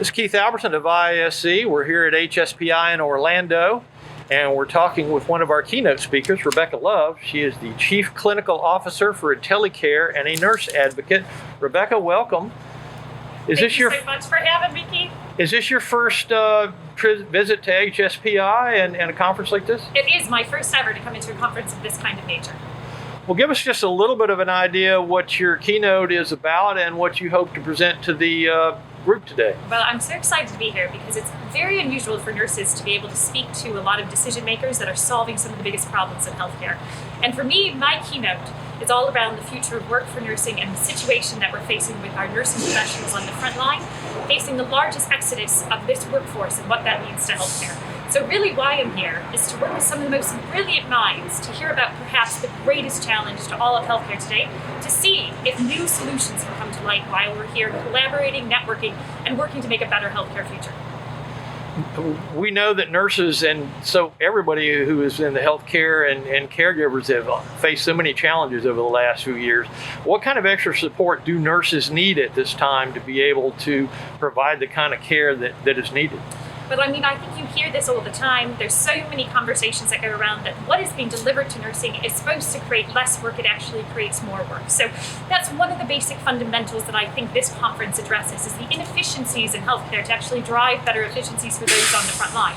This is Keith Albertson of ISC. We're here at HSPI in Orlando, and we're talking with one of our keynote speakers, Rebecca Love. She is the Chief Clinical Officer for IntelyCare and a nurse advocate. Rebecca, welcome. Thank you so much for having me, Keith. Is this your first visit to HSPI and a conference like this? It is my first ever to come into a conference of this kind of nature. Well, give us just a little bit of an idea what your keynote is about and what you hope to present to the group today. Well, I'm so excited to be here because it's very unusual for nurses to be able to speak to a lot of decision makers that are solving some of the biggest problems in healthcare. And for me, my keynote is all around the future of work for nursing and the situation that we're facing with our nursing professionals on the front line, facing the largest exodus of this workforce and what that means to healthcare. So really why I'm here is to work with some of the most brilliant minds to hear about perhaps the greatest challenge to all of healthcare today, to see if new solutions can come to light while we're here collaborating, networking, and working to make a better healthcare future. We know that nurses and so everybody who is in the healthcare and caregivers have faced so many challenges over the last few years. What kind of extra support do nurses need at this time to be able to provide the kind of care that is needed? But I mean, I think you hear this all the time. There's so many conversations that go around that what is being delivered to nursing is supposed to create less work, it actually creates more work. So that's one of the basic fundamentals that I think this conference addresses, is the inefficiencies in healthcare to actually drive better efficiencies for those on the front line.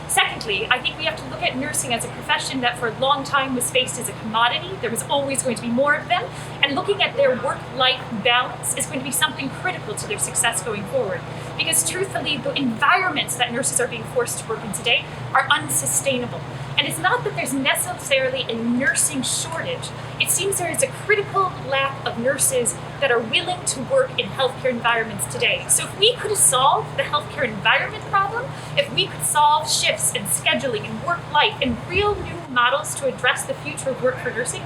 Secondly, I think we have to look at nursing as a profession that for a long time was faced as a commodity. There was always going to be more of them, and looking at their work-life balance is going to be something critical to their success going forward. Because truthfully, the environments that nurses are being forced to work in today are unsustainable. And it's not that there's necessarily a nursing shortage. It seems there is a critical lack of nurses that are willing to work in healthcare environments today. So if we could solve the healthcare environment problem, if we could solve shifts and scheduling and work life and real new models to address the future of work for nursing,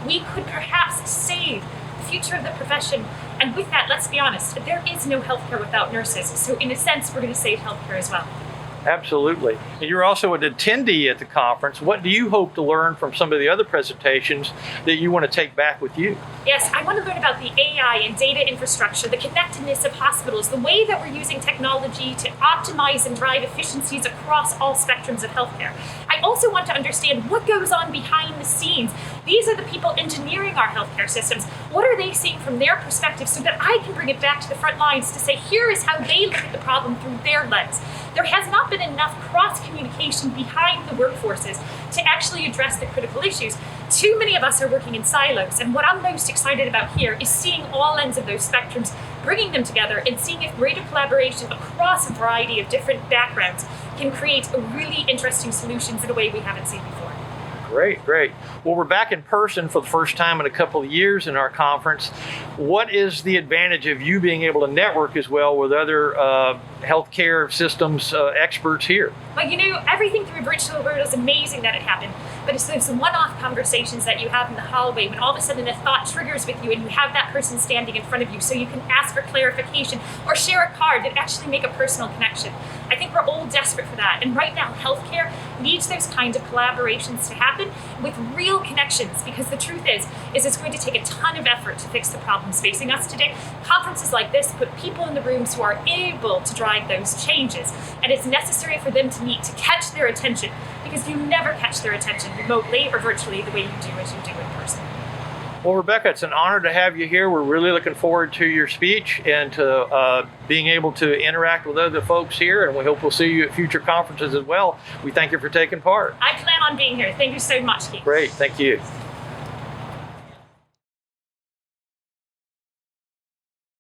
we could perhaps save the future of the profession. And with that, let's be honest, there is no healthcare without nurses. So in a sense, we're going to save healthcare as well. Absolutely. And you're also an attendee at the conference. What do you hope to learn from some of the other presentations that you want to take back with you? Yes, I want to learn about the AI and data infrastructure, the connectedness of hospitals, the way that we're using technology to optimize and drive efficiencies across all spectrums of healthcare. I also want to understand what goes on behind the scenes. These are the people engineering our healthcare systems. What are they seeing from their perspective so that I can bring it back to the front lines to say, here is how they look at the problem through their lens. There has not been enough cross-communication behind the workforces to actually address the critical issues. Too many of us are working in silos, and what I'm most excited about here is seeing all ends of those spectrums, bringing them together and seeing if greater collaboration across a variety of different backgrounds can create really interesting solutions in a way we haven't seen before. Great, great. Well, we're back in person for the first time in a couple of years in our conference. What is the advantage of you being able to network as well with other healthcare systems experts here? Well, you know, everything through a virtual world is amazing that it happened, but it's those one-off conversations that you have in the hallway when all of a sudden a thought triggers with you and you have that person standing in front of you so you can ask for clarification or share a card that actually make a personal connection. I think we're all desperate for that, and right now healthcare needs those kinds of collaborations to happen with real connections, because the truth is it's going to take a ton of effort to fix the problems facing us today. Conferences like this put people in the rooms who are able to drive those changes, and it's necessary for them to meet to catch their attention, because you never catch their attention remotely or virtually the way you do as you do in person. Well, Rebecca, it's an honor to have you here. We're really looking forward to your speech and to being able to interact with other folks here, and we hope we'll see you at future conferences as well. We thank you for taking part. I plan on being here. Thank you so much, Keith. Great, thank you.